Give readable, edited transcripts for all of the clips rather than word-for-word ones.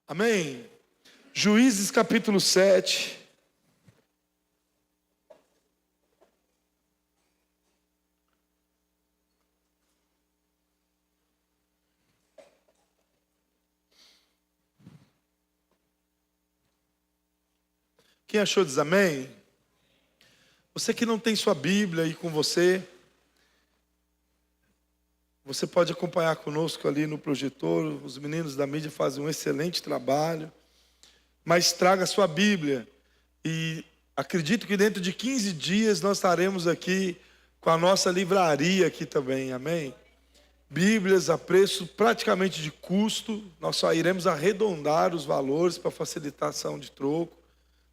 Amém? Juízes capítulo 7. Quem achou diz amém? Você que não tem sua Bíblia aí com você, você pode acompanhar conosco ali no projetor. Os meninos da mídia fazem um excelente trabalho. Mas traga sua Bíblia. E acredito que dentro de 15 dias nós estaremos aqui com a nossa livraria aqui também, amém? Bíblias a preço praticamente de custo. Nós só iremos arredondar os valores para facilitação de troco.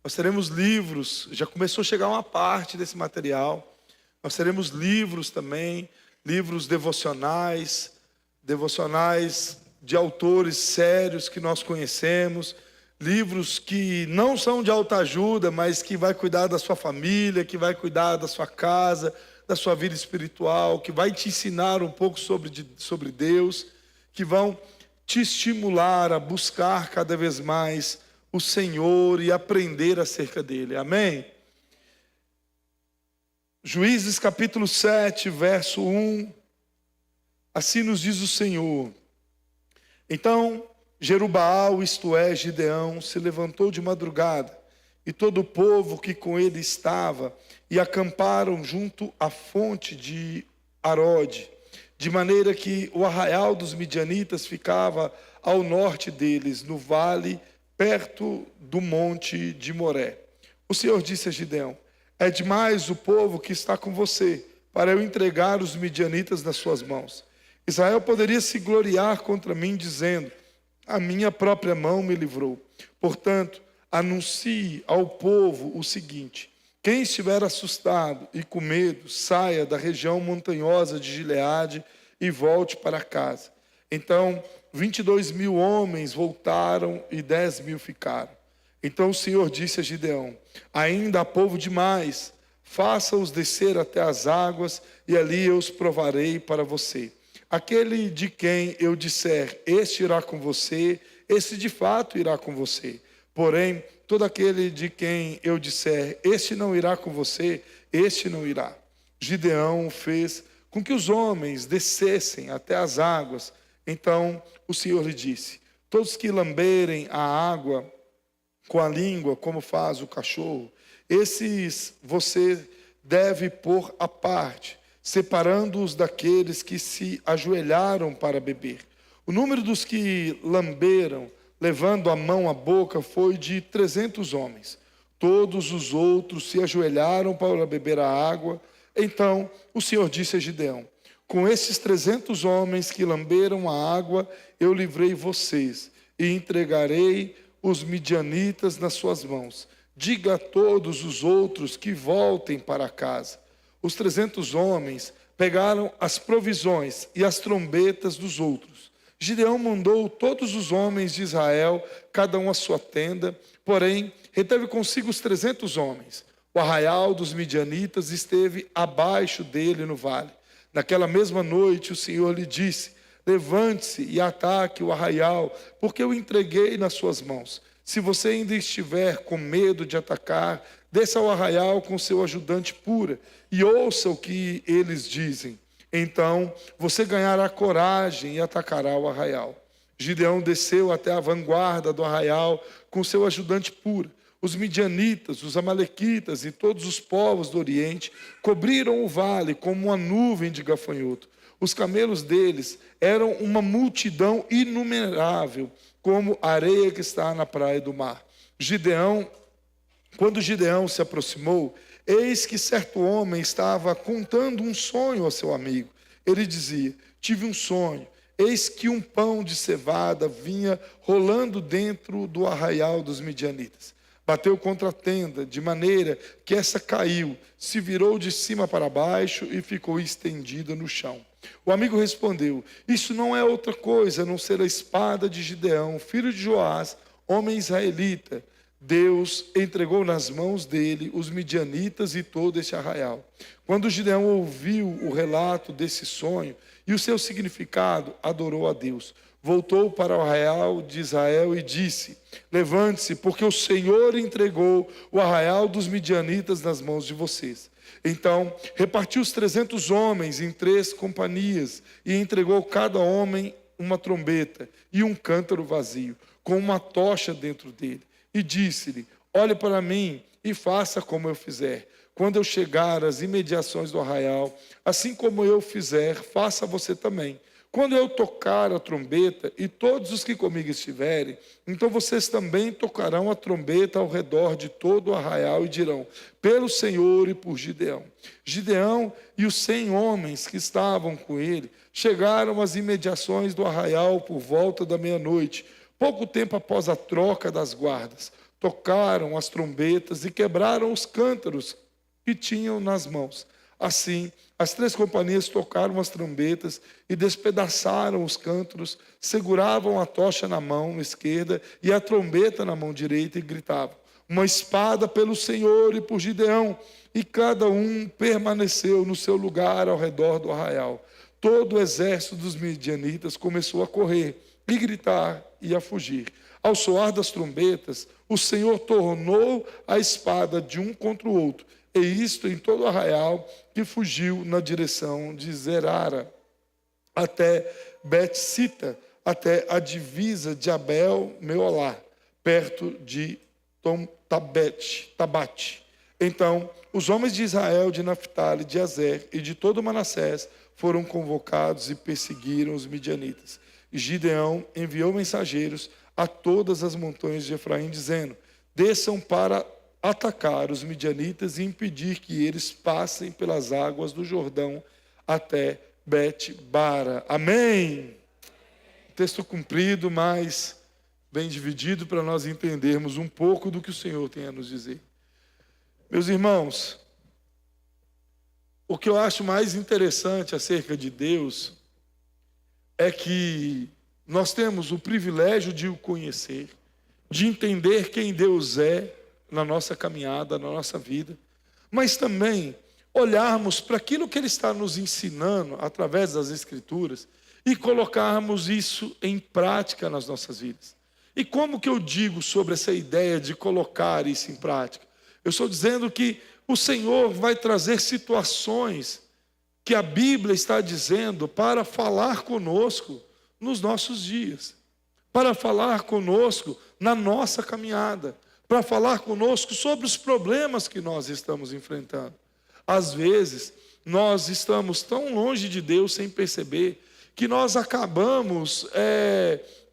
Nós teremos livros, já começou a chegar uma parte desse material. Nós teremos livros também, livros devocionais de autores sérios que nós conhecemos, livros que não são de alta ajuda, mas que vai cuidar da sua família, que vai cuidar da sua casa, da sua vida espiritual, que vai te ensinar um pouco sobre Deus, que vão te estimular a buscar cada vez mais o Senhor e aprender acerca dele, amém? Juízes capítulo 7, verso 1, assim nos diz o Senhor: então Jerubaal, isto é, Gideão, se levantou de madrugada, e todo o povo que com ele estava, e acamparam junto à fonte de Arode, de maneira que o arraial dos midianitas ficava ao norte deles, no vale, perto do monte de Moré. O Senhor disse a Gideão: é demais o povo que está com você, para eu entregar os midianitas nas suas mãos. Israel poderia se gloriar contra mim, dizendo: a minha própria mão me livrou. Portanto, anuncie ao povo o seguinte: quem estiver assustado e com medo, saia da região montanhosa de Gileade e volte para casa. Então 22.000 homens voltaram e 10.000 ficaram. Então o Senhor disse a Gideão: ainda há povo demais, faça-os descer até as águas, e ali eu os provarei para você. Aquele de quem eu disser, este irá com você, esse de fato irá com você. Porém, todo aquele de quem eu disser, este não irá com você, este não irá. Gideão fez com que os homens descessem até as águas. Então o Senhor lhe disse: todos que lamberem a água com a língua, como faz o cachorro, esses você deve pôr à parte, separando-os daqueles que se ajoelharam para beber. O número dos que lamberam, levando a mão à boca, foi de 300 homens. Todos os outros se ajoelharam para beber a água. Então o Senhor disse a Gideão: com esses 300 homens que lamberam a água, eu livrei vocês e entregarei os midianitas nas suas mãos. Diga a todos os outros que voltem para casa. Os 300 homens pegaram as provisões e as trombetas dos outros. Gideão mandou todos os homens de Israel, cada um à sua tenda, porém reteve consigo os 300 homens. O arraial dos midianitas esteve abaixo dele no vale. Naquela mesma noite o Senhor lhe disse: levante-se e ataque o arraial, porque eu entreguei nas suas mãos. Se você ainda estiver com medo de atacar, desça ao arraial com seu ajudante Pura e ouça o que eles dizem. Então você ganhará coragem e atacará o arraial. Gideão desceu até a vanguarda do arraial com seu ajudante Pura. Os midianitas, os amalequitas e todos os povos do Oriente cobriram o vale como uma nuvem de gafanhoto. Os camelos deles eram uma multidão inumerável, como a areia que está na praia do mar. Quando Gideão se aproximou, eis que certo homem estava contando um sonho ao seu amigo. Ele dizia: tive um sonho, eis que um pão de cevada vinha rolando dentro do arraial dos midianitas. Bateu contra a tenda, de maneira que essa caiu, se virou de cima para baixo e ficou estendida no chão. O amigo respondeu: isso não é outra coisa a não ser a espada de Gideão, filho de Joás, homem israelita. Deus entregou nas mãos dele os midianitas e todo esse arraial. Quando Gideão ouviu o relato desse sonho e o seu significado, adorou a Deus. voltou para o arraial de Israel e disse: levante-se, porque o Senhor entregou o arraial dos midianitas nas mãos de vocês. Então repartiu os 300 homens em 3 companhias e entregou cada homem uma trombeta e um cântaro vazio, com uma tocha dentro dele. E disse-lhe: olhe para mim e faça como eu fizer. Quando eu chegar às imediações do arraial, assim como eu fizer, faça você também. Quando eu tocar a trombeta, e todos os que comigo estiverem, então vocês também tocarão a trombeta ao redor de todo o arraial e dirão: pelo Senhor e por Gideão. Gideão e os 100 homens que estavam com ele chegaram às imediações do arraial por volta da meia-noite, pouco tempo após a troca das guardas. Tocaram as trombetas e quebraram os cântaros que tinham nas mãos. Assim, as 3 companhias tocaram as trombetas e despedaçaram os cântaros, seguravam a tocha na mão esquerda e a trombeta na mão direita e gritavam: uma espada pelo Senhor e por Gideão. E cada um permaneceu no seu lugar ao redor do arraial. Todo o exército dos midianitas começou a correr e gritar e a fugir. Ao soar das trombetas, o Senhor tornou a espada de um contra o outro, e isto em todo o arraial, que fugiu na direção de Zerara, até Bet-sita, até a divisa de Abel-meolá, perto de Tabate. Então, os homens de Israel, de Naphtali, de Azer e de todo Manassés foram convocados e perseguiram os midianitas. E Gideão enviou mensageiros a todas as montanhas de Efraim, dizendo: desçam para atacar os midianitas e impedir que eles passem pelas águas do Jordão até Bet-bara. Amém? Texto cumprido, mas bem dividido para nós entendermos um pouco do que o Senhor tem a nos dizer. Meus irmãos, o que eu acho mais interessante acerca de Deus é que nós temos o privilégio de o conhecer, de entender quem Deus é na nossa caminhada, na nossa vida, mas também olharmos para aquilo que Ele está nos ensinando através das Escrituras e colocarmos isso em prática nas nossas vidas. E como que eu digo sobre essa ideia de colocar isso em prática? Eu estou dizendo que o Senhor vai trazer situações que a Bíblia está dizendo para falar conosco nos nossos dias, para falar conosco na nossa caminhada, para falar conosco sobre os problemas que nós estamos enfrentando. Às vezes, nós estamos tão longe de Deus sem perceber que nós acabamos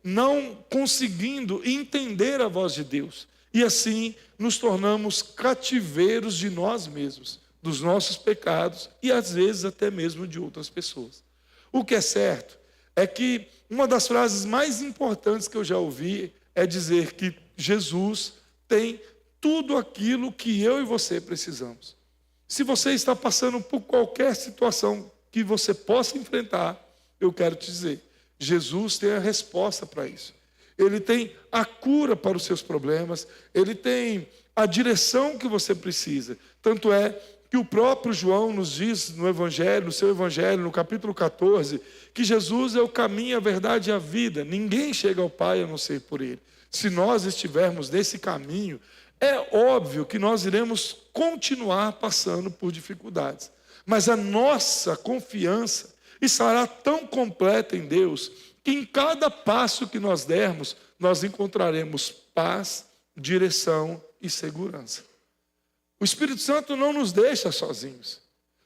não conseguindo entender a voz de Deus. E assim nos tornamos cativeiros de nós mesmos, dos nossos pecados e às vezes até mesmo de outras pessoas. O que é certo é que uma das frases mais importantes que eu já ouvi é dizer que Jesus tem tudo aquilo que eu e você precisamos. Se você está passando por qualquer situação que você possa enfrentar, eu quero te dizer, Jesus tem a resposta para isso. Ele tem a cura para os seus problemas, Ele tem a direção que você precisa. Tanto é que o próprio João nos diz no Evangelho, no seu Evangelho, no capítulo 14, que Jesus é o caminho, a verdade e a vida. Ninguém chega ao Pai a não ser por Ele. Se nós estivermos nesse caminho, é óbvio que nós iremos continuar passando por dificuldades. Mas a nossa confiança estará tão completa em Deus, que em cada passo que nós dermos, nós encontraremos paz, direção e segurança. O Espírito Santo não nos deixa sozinhos.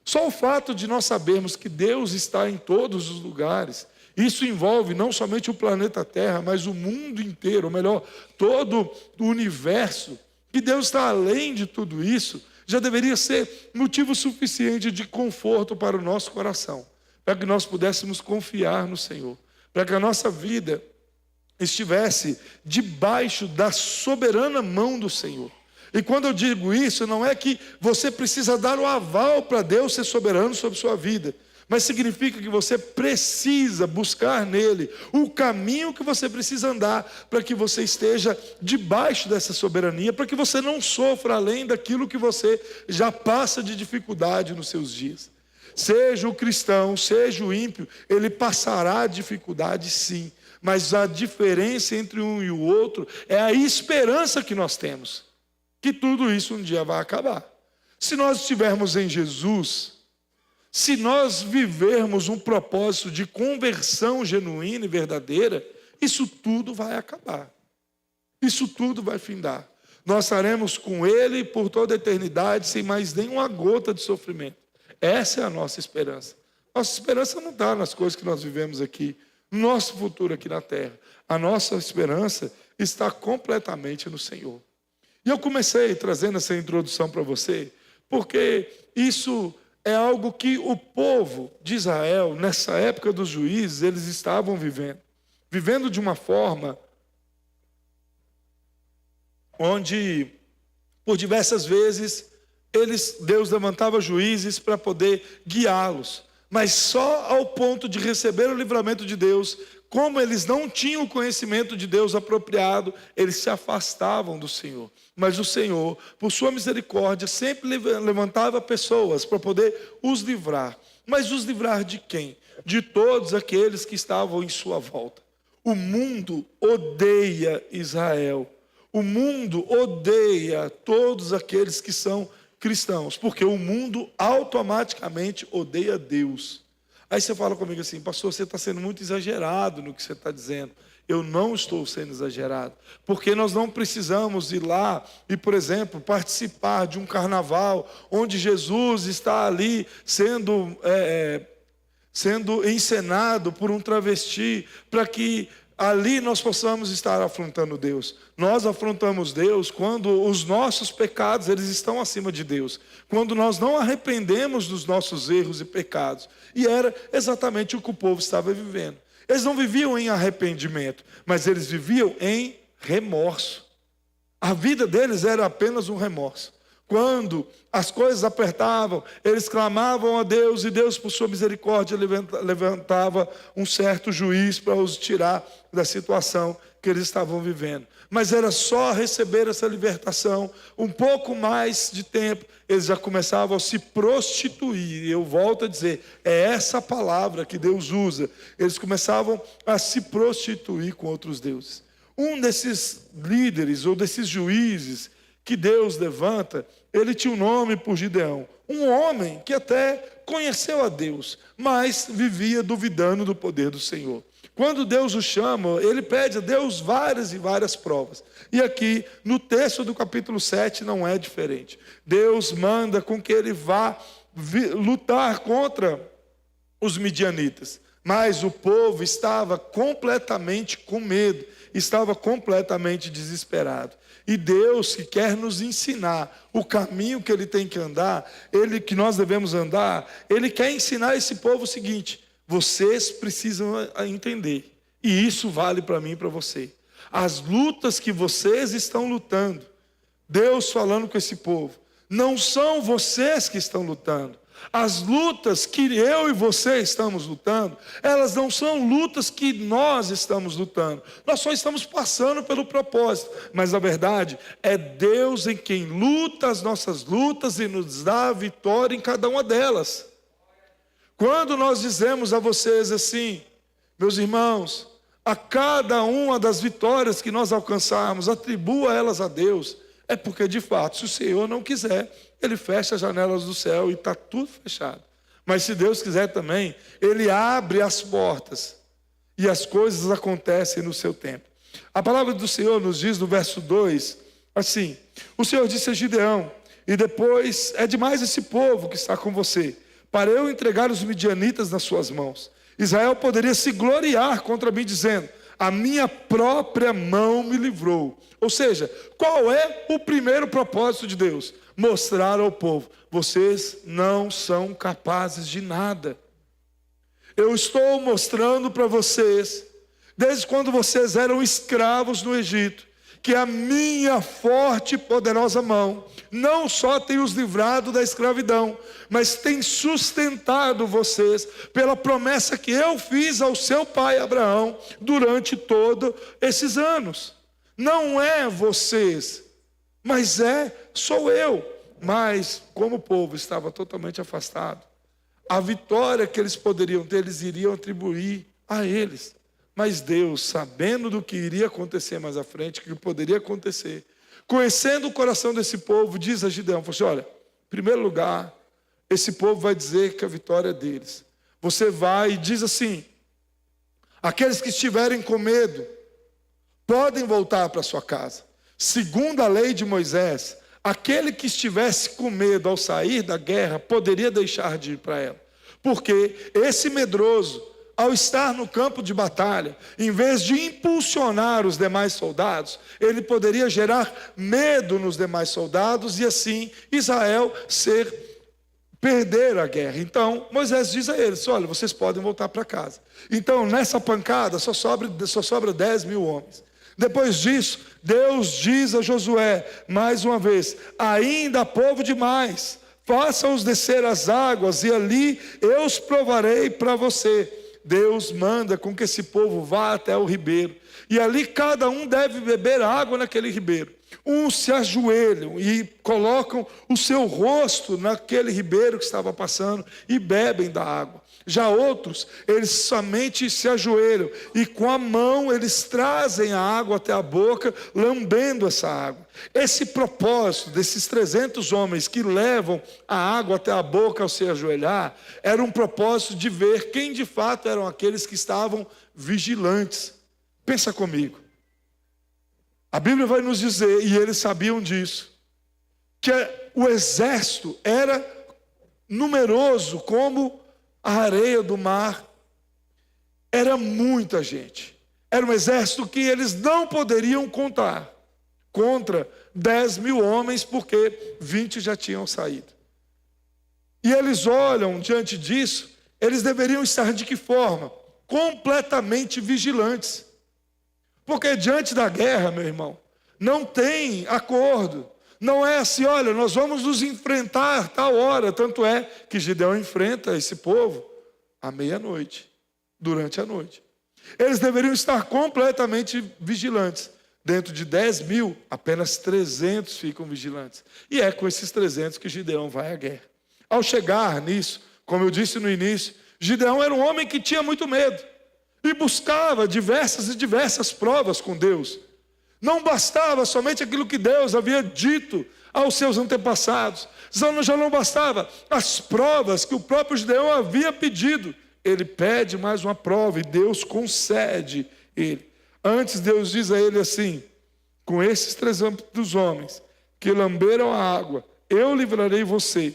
Só o fato de nós sabermos que Deus está em todos os lugares, isso envolve não somente o planeta Terra, mas o mundo inteiro, ou melhor, todo o universo, que Deus está além de tudo isso, já deveria ser motivo suficiente de conforto para o nosso coração, para que nós pudéssemos confiar no Senhor, para que a nossa vida estivesse debaixo da soberana mão do Senhor. E quando eu digo isso, não é que você precisa dar o aval para Deus ser soberano sobre sua vida, mas significa que você precisa buscar nele o caminho que você precisa andar para que você esteja debaixo dessa soberania, para que você não sofra além daquilo que você já passa de dificuldade nos seus dias. Seja o cristão, seja o ímpio, ele passará dificuldade sim, Mas a diferença entre um e o outro é a esperança que nós temos, que tudo isso um dia vai acabar. Se nós estivermos em Jesus, se nós vivermos um propósito de conversão genuína e verdadeira, isso tudo vai acabar. Isso tudo vai findar. Nós estaremos com Ele por toda a eternidade, sem mais nenhuma gota de sofrimento. Essa é a nossa esperança. Nossa esperança não está nas coisas que nós vivemos aqui, no nosso futuro aqui na terra. A nossa esperança está completamente no Senhor. E eu comecei trazendo essa introdução para você, porque isso é algo que o povo de Israel, nessa época dos juízes, eles estavam vivendo de uma forma onde, por diversas vezes, Deus levantava juízes para poder guiá-los, mas só ao ponto de receber o livramento de Deus. Como eles não tinham o conhecimento de Deus apropriado, eles se afastavam do Senhor. Mas o Senhor, por sua misericórdia, sempre levantava pessoas para poder os livrar. Mas os livrar de quem? De todos aqueles que estavam em sua volta. O mundo odeia Israel. O mundo odeia todos aqueles que são cristãos, porque o mundo automaticamente odeia Deus. Aí você fala comigo assim: pastor, você está sendo muito exagerado no que você está dizendo. Eu não estou sendo exagerado, porque nós não precisamos ir lá e, por exemplo, participar de um carnaval onde Jesus está ali sendo encenado por um travesti, para que ali nós possamos estar afrontando Deus. Nós afrontamos Deus quando os nossos pecados eles estão acima de Deus, quando nós não arrependemos dos nossos erros e pecados. E era exatamente o que o povo estava vivendo. Eles não viviam em arrependimento, mas eles viviam em remorso. A vida deles era apenas um remorso. Quando as coisas apertavam, eles clamavam a Deus, e Deus, por sua misericórdia, levantava um certo juiz para os tirar da situação que eles estavam vivendo. Mas era só receber essa libertação, um pouco mais de tempo, eles já começavam a se prostituir. E eu volto a dizer, é essa palavra que Deus usa. Eles começavam a se prostituir com outros deuses. Um desses líderes, ou desses juízes que Deus levanta, ele tinha um nome por Gideão. Um homem que até conheceu a Deus, mas vivia duvidando do poder do Senhor. Quando Deus o chama, ele pede a Deus várias e várias provas. E aqui, no texto do capítulo 7, não é diferente. Deus manda com que ele vá lutar contra os midianitas. Mas o povo estava completamente com medo, estava completamente desesperado. E Deus, que quer nos ensinar o caminho que Ele tem que andar, que nós devemos andar, Ele quer ensinar esse povo o seguinte: vocês precisam entender, e isso vale para mim e para você. As lutas que vocês estão lutando, Deus falando com esse povo, não são vocês que estão lutando. As lutas que eu e você estamos lutando, elas não são lutas que nós estamos lutando. Nós só estamos passando pelo propósito. Mas a verdade é Deus em quem luta as nossas lutas e nos dá a vitória em cada uma delas. Quando nós dizemos a vocês assim: meus irmãos, a cada uma das vitórias que nós alcançarmos, atribua elas a Deus, é porque de fato, se o Senhor não quiser, Ele fecha as janelas do céu e está tudo fechado. Mas se Deus quiser também, Ele abre as portas e as coisas acontecem no seu tempo. A palavra do Senhor nos diz no verso 2, assim: o Senhor disse a Gideão: e depois é demais esse povo que está com você, para eu entregar os midianitas nas suas mãos. Israel poderia se gloriar contra mim, dizendo: a minha própria mão me livrou. Ou seja, qual é o primeiro propósito de Deus? Mostrar ao povo: vocês não são capazes de nada. Eu estou mostrando para vocês, desde quando vocês eram escravos no Egito, que a minha forte e poderosa mão não só tem os livrado da escravidão, mas tem sustentado vocês pela promessa que eu fiz ao seu pai Abraão durante todos esses anos. Não é vocês, mas sou eu. Mas como o povo estava totalmente afastado, a vitória que eles poderiam ter, eles iriam atribuir a eles. Mas Deus, sabendo do que iria acontecer mais à frente, o que poderia acontecer, conhecendo o coração desse povo, diz a Gideão, falou assim, olha, em primeiro lugar, esse povo vai dizer que a vitória é deles. Você vai e diz assim, aqueles que estiverem com medo, podem voltar para sua casa. Segundo a lei de Moisés, aquele que estivesse com medo ao sair da guerra, poderia deixar de ir para ela. Porque esse medroso, ao estar no campo de batalha, em vez de impulsionar os demais soldados, ele poderia gerar medo nos demais soldados e assim Israel perder a guerra. Então Moisés diz a eles, olha, vocês podem voltar para casa. Então nessa pancada só sobra 10 mil homens. Depois disso, Deus diz a Josué, mais uma vez, ainda há povo demais, faça-os descer as águas e ali eu os provarei para você. Deus manda com que esse povo vá até o ribeiro, e ali cada um deve beber água naquele ribeiro. Uns se ajoelham e colocam o seu rosto naquele ribeiro que estava passando e bebem da água. Já outros, eles somente se ajoelham e com a mão eles trazem a água até a boca, lambendo essa água. Esse propósito desses 300 homens que levam a água até a boca ao se ajoelhar, era um propósito de ver quem de fato eram aqueles que estavam vigilantes. Pensa comigo. A Bíblia vai nos dizer, e eles sabiam disso, que o exército era numeroso como a areia do mar. Era muita gente. Era um exército que eles não poderiam contar. Contra 10 mil homens, porque 20 já tinham saído. E eles olham diante disso, eles deveriam estar de que forma? Completamente vigilantes. Porque diante da guerra, meu irmão, não tem acordo. Não é assim, olha, nós vamos nos enfrentar tal hora. Tanto é que Gideão enfrenta esse povo à meia-noite, durante a noite. Eles deveriam estar completamente vigilantes. Dentro de 10 mil, apenas 300 ficam vigilantes. E é com esses 300 que Gideão vai à guerra. Ao chegar nisso, como eu disse no início, Gideão era um homem que tinha muito medo. E buscava diversas provas com Deus. Não bastava somente aquilo que Deus havia dito aos seus antepassados. Já não bastava as provas que o próprio Gideão havia pedido. Ele pede mais uma prova e Deus concede ele. Antes Deus diz a ele assim, com esses 300 homens que lamberam a água, eu livrarei você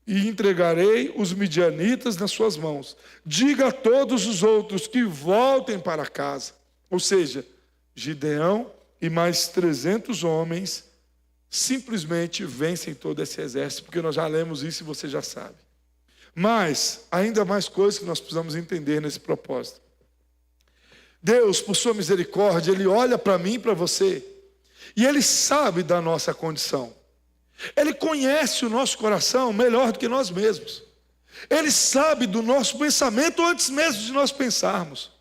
e entregarei os midianitas nas suas mãos. Diga a todos os outros que voltem para casa. Ou seja, Gideão e mais 300 homens simplesmente vencem todo esse exército, porque nós já lemos isso e você já sabe. Mas, ainda mais coisas que nós precisamos entender nesse propósito. Deus, por sua misericórdia, Ele olha para mim e para você, e Ele sabe da nossa condição. Ele conhece o nosso coração melhor do que nós mesmos. Ele sabe do nosso pensamento antes mesmo de nós pensarmos.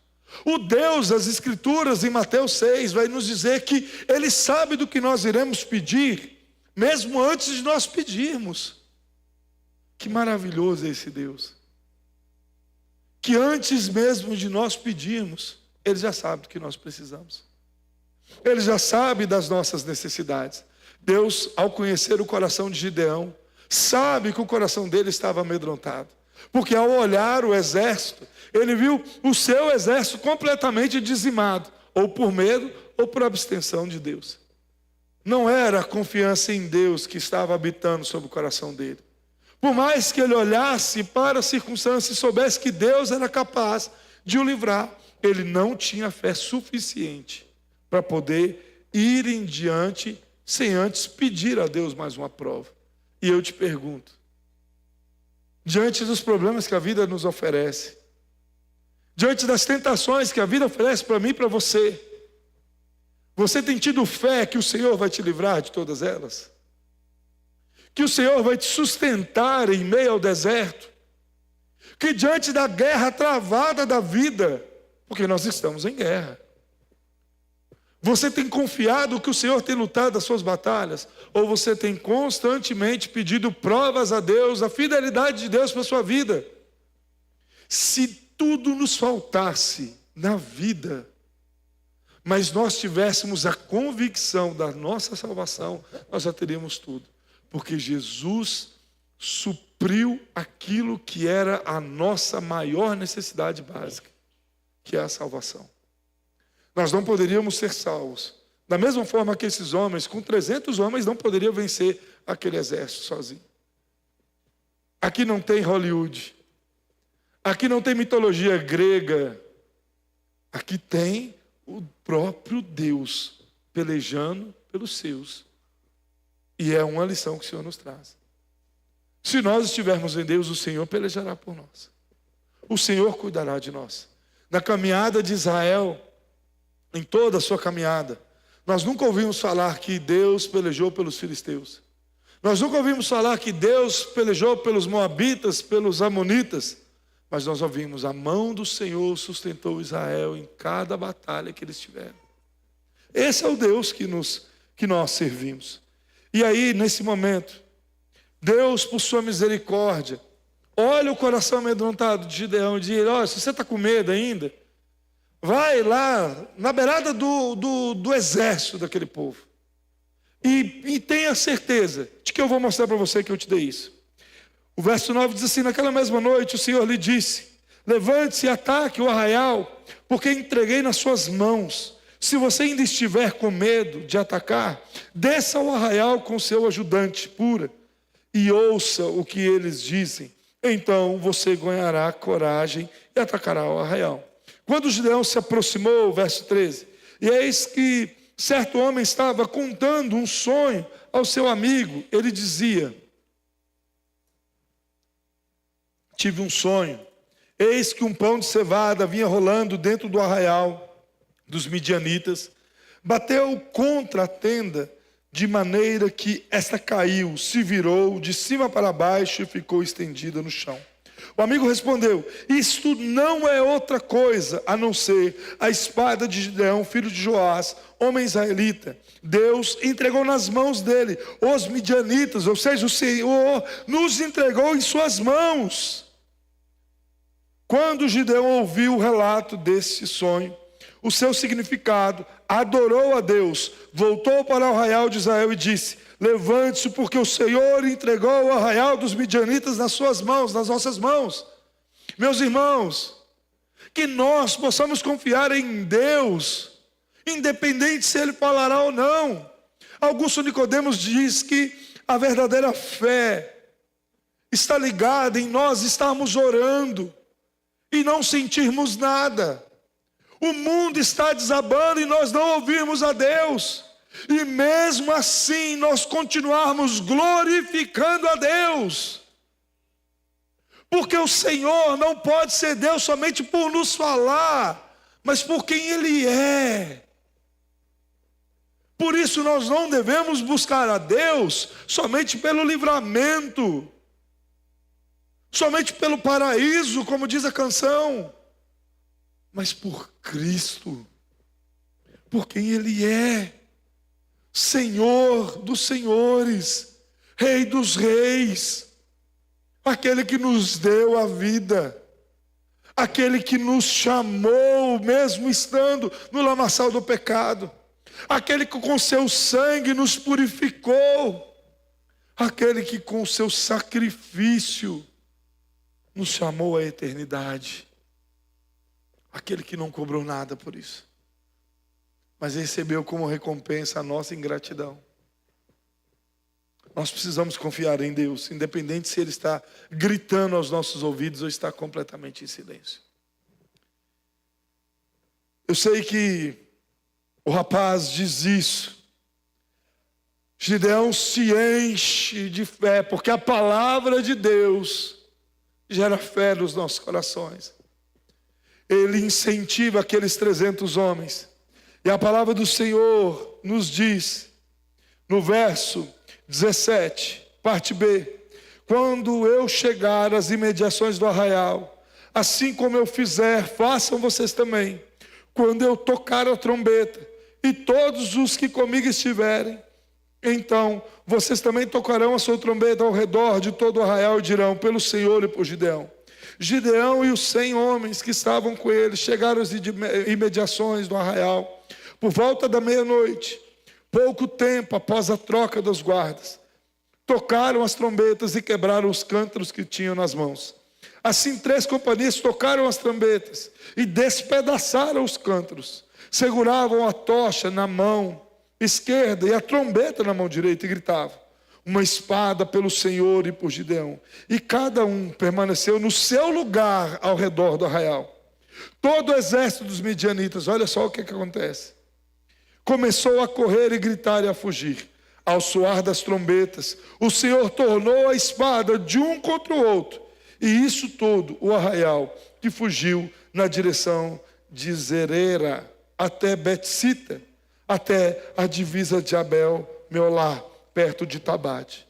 O Deus das Escrituras, em Mateus 6, vai nos dizer que Ele sabe do que nós iremos pedir, mesmo antes de nós pedirmos. Que maravilhoso é esse Deus. Que antes mesmo de nós pedirmos, Ele já sabe do que nós precisamos. Ele já sabe das nossas necessidades. Deus, ao conhecer o coração de Gideão, sabe que o coração dele estava amedrontado. Porque ao olhar o exército, ele viu o seu exército completamente dizimado, ou por medo, ou por abstenção de Deus. Não era a confiança em Deus que estava habitando sobre o coração dele. Por mais que ele olhasse para a circunstância e soubesse que Deus era capaz de o livrar, ele não tinha fé suficiente para poder ir em diante sem antes pedir a Deus mais uma prova. E eu te pergunto, diante dos problemas que a vida nos oferece, diante das tentações que a vida oferece para mim e para você, você tem tido fé que o Senhor vai te livrar de todas elas? Que o Senhor vai te sustentar em meio ao deserto? Que diante da guerra travada da vida, porque nós estamos em guerra, você tem confiado que o Senhor tem lutado as suas batalhas? Ou você tem constantemente pedido provas a Deus, a fidelidade de Deus para a sua vida? Se tudo nos faltasse na vida, mas nós tivéssemos a convicção da nossa salvação, nós já teríamos tudo. Porque Jesus supriu aquilo que era a nossa maior necessidade básica, que é a salvação. Nós não poderíamos ser salvos. Da mesma forma que esses homens, com 300 homens, não poderiam vencer aquele exército sozinho. Aqui não tem Hollywood. Aqui não tem mitologia grega. Aqui tem o próprio Deus pelejando pelos seus. E é uma lição que o Senhor nos traz. Se nós estivermos em Deus, o Senhor pelejará por nós. O Senhor cuidará de nós. Na caminhada de Israel, em toda a sua caminhada, nós nunca ouvimos falar que Deus pelejou pelos filisteus. Nós nunca ouvimos falar que Deus pelejou pelos moabitas, pelos amonitas. Mas nós ouvimos, a mão do Senhor sustentou Israel em cada batalha que eles tiveram. Esse é o Deus que nós servimos. E aí, nesse momento, Deus, por sua misericórdia, olha o coração amedrontado de Gideão e diz: olha, se você está com medo ainda, vai lá na beirada do exército daquele povo. E tenha certeza de que eu vou mostrar para você que eu te dei isso. O verso 9 diz assim: naquela mesma noite o Senhor lhe disse: levante-se e ataque o arraial, porque entreguei nas suas mãos. Se você ainda estiver com medo de atacar, desça ao arraial com seu ajudante pura e ouça o que eles dizem. Então você ganhará coragem e atacará o arraial. Quando Gideão se aproximou, verso 13, e eis que certo homem estava contando um sonho ao seu amigo. Ele dizia: tive um sonho, eis que um pão de cevada vinha rolando dentro do arraial dos midianitas, bateu contra a tenda, de maneira que esta caiu, se virou de cima para baixo e ficou estendida no chão. O amigo respondeu: isto não é outra coisa a não ser a espada de Gideão, filho de Joás, homem israelita. Deus entregou nas mãos dele os midianitas, ou seja, o Senhor nos entregou em suas mãos. Quando Gideão ouviu o relato desse sonho, o seu significado, adorou a Deus, voltou para o arraial de Israel e disse: levante-se, porque o Senhor entregou o arraial dos midianitas nas suas mãos, nas nossas mãos. Meus irmãos, que nós possamos confiar em Deus, independente se Ele falará ou não. Augusto Nicodemos diz que a verdadeira fé está ligada em nós estarmos orando e não sentirmos nada. O mundo está desabando e nós não ouvirmos a Deus. E mesmo assim nós continuarmos glorificando a Deus. Porque o Senhor não pode ser Deus somente por nos falar, mas por quem Ele é. Por isso nós não devemos buscar a Deus somente pelo livramento, somente pelo paraíso, como diz a canção, mas por Cristo, por quem Ele é, Senhor dos senhores, Rei dos reis, aquele que nos deu a vida, aquele que nos chamou, mesmo estando no lamaçal do pecado, aquele que com seu sangue nos purificou, aquele que com seu sacrifício nos chamou à eternidade. Aquele que não cobrou nada por isso, mas recebeu como recompensa a nossa ingratidão. Nós precisamos confiar em Deus, independente se Ele está gritando aos nossos ouvidos ou está completamente em silêncio. Eu sei que o rapaz diz isso. Gideão se enche de fé, porque a palavra de Deus gera fé nos nossos corações. Ele incentiva aqueles 300 homens. E a palavra do Senhor nos diz, no verso 17, parte B: quando eu chegar às imediações do arraial, assim como eu fizer, façam vocês também. Quando eu tocar a trombeta, e todos os que comigo estiverem, então vocês também tocarão a sua trombeta ao redor de todo o arraial e dirão: pelo Senhor e por Gideão. Gideão e os 100 homens que estavam com ele chegaram às imediações do arraial. Por volta da meia-noite, pouco tempo após a troca dos guardas, tocaram as trombetas e quebraram os cântaros que tinham nas mãos. Assim 3 companhias tocaram as trombetas e despedaçaram os cântaros. Seguravam a tocha na mão esquerda e a trombeta na mão direita e gritavam: uma espada pelo Senhor e por Gideão. E cada um permaneceu no seu lugar ao redor do arraial. Todo o exército dos midianitas, olha só o que acontece, começou a correr e gritar e a fugir. Ao soar das trombetas, o Senhor tornou a espada de um contra o outro, e isso todo o arraial que fugiu na direção de Zerera até Betsita, até a divisa de Abel Meolá, perto de Tabate.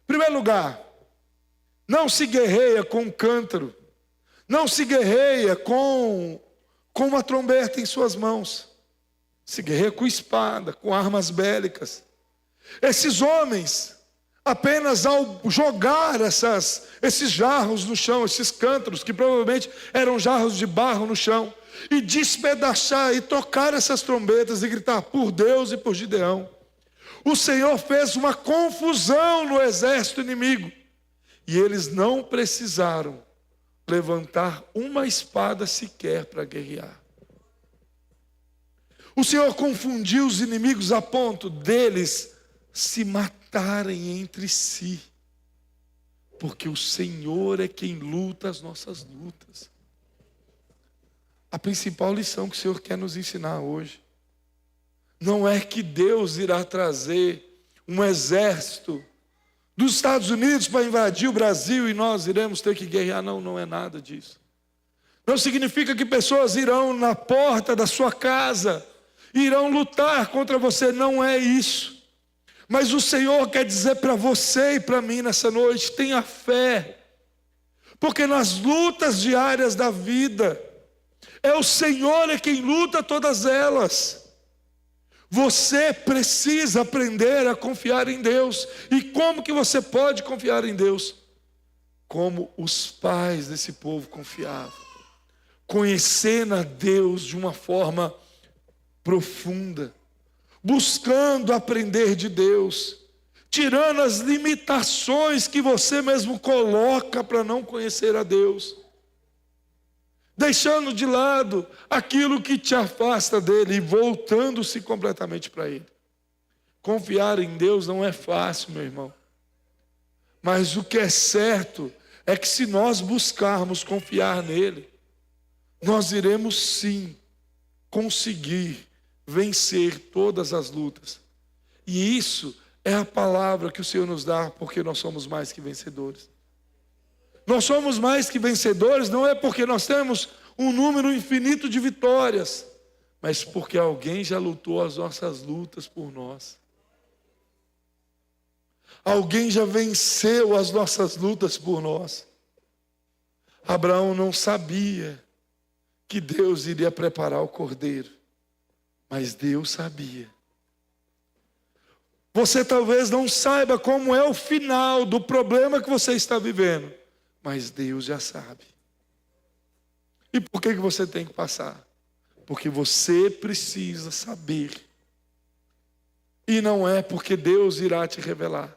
Em primeiro lugar, não se guerreia com um cântaro, não se guerreia com uma trombeta em suas mãos, se guerreia com espada, com armas bélicas. Esses homens, apenas ao jogar esses jarros no chão, esses cântaros, que provavelmente eram jarros de barro no chão, e despedaçar e tocar essas trombetas e gritar por Deus e por Gideão, o Senhor fez uma confusão no exército inimigo, e eles não precisaram levantar uma espada sequer para guerrear. O Senhor confundiu os inimigos a ponto deles se matarem entre si, porque o Senhor é quem luta as nossas lutas. A principal lição que o Senhor quer nos ensinar hoje não é que Deus irá trazer um exército dos Estados Unidos para invadir o Brasil e nós iremos ter que guerrear. Não, não é nada disso. Não significa que pessoas irão na porta da sua casa, irão lutar contra você, não é isso. Mas o Senhor quer dizer para você e para mim nessa noite: tenha fé, porque nas lutas diárias da vida, é o Senhor é quem luta todas elas. Você precisa aprender a confiar em Deus. E como que você pode confiar em Deus? Como os pais desse povo confiavam, conhecendo a Deus de uma forma profunda, buscando aprender de Deus, tirando as limitações que você mesmo coloca para não conhecer a Deus, deixando de lado aquilo que te afasta dele e voltando-se completamente para ele. Confiar em Deus não é fácil, meu irmão, mas o que é certo é que se nós buscarmos confiar nele, nós iremos sim conseguir vencer todas as lutas. E isso é a palavra que o Senhor nos dá, porque nós somos mais que vencedores. Nós somos mais que vencedores não é porque nós temos um número infinito de vitórias, mas porque alguém já lutou as nossas lutas por nós. Alguém já venceu as nossas lutas por nós. Abraão não sabia que Deus iria preparar o cordeiro, mas Deus sabia. Você talvez não saiba como é o final do problema que você está vivendo, mas Deus já sabe. E por que você tem que passar? Porque você precisa saber. E não é porque Deus irá te revelar.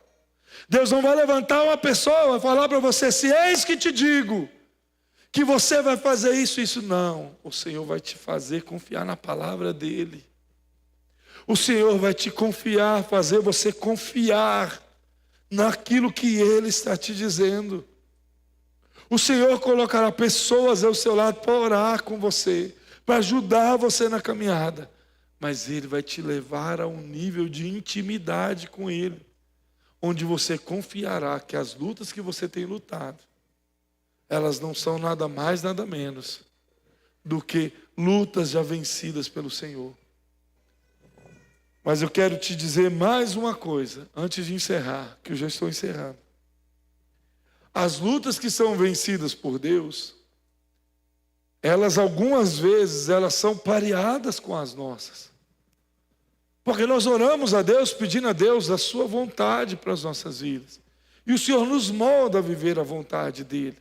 Deus não vai levantar uma pessoa e falar para você: se eis que te digo que você vai fazer isso, isso. Não, o Senhor vai te fazer confiar na palavra dEle. O Senhor vai te confiar, fazer você confiar naquilo que Ele está te dizendo. O Senhor colocará pessoas ao seu lado para orar com você, para ajudar você na caminhada. Mas Ele vai te levar a um nível de intimidade com Ele, onde você confiará que as lutas que você tem lutado, elas não são nada mais, nada menos do que lutas já vencidas pelo Senhor. Mas eu quero te dizer mais uma coisa, antes de encerrar, que eu já estou encerrando. As lutas que são vencidas por Deus, elas algumas vezes, elas são pareadas com as nossas. Porque nós oramos a Deus, pedindo a Deus a sua vontade para as nossas vidas. E o Senhor nos molda a viver a vontade dEle.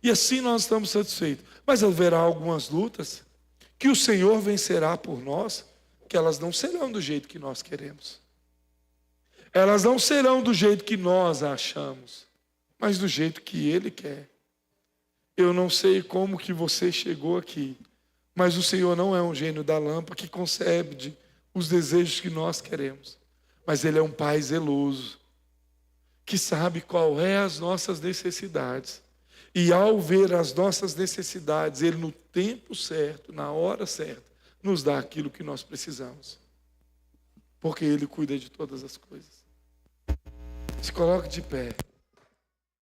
E assim nós estamos satisfeitos. Mas haverá algumas lutas que o Senhor vencerá por nós que elas não serão do jeito que nós queremos. Elas não serão do jeito que nós achamos, mas do jeito que Ele quer. Eu não sei como que você chegou aqui, mas o Senhor não é um gênio da lâmpada que concebe os desejos que nós queremos. Mas Ele é um Pai zeloso, que sabe qual é as nossas necessidades. E ao ver as nossas necessidades, Ele no tempo certo, na hora certa, nos dá aquilo que nós precisamos. Porque Ele cuida de todas as coisas. Se coloque de pé.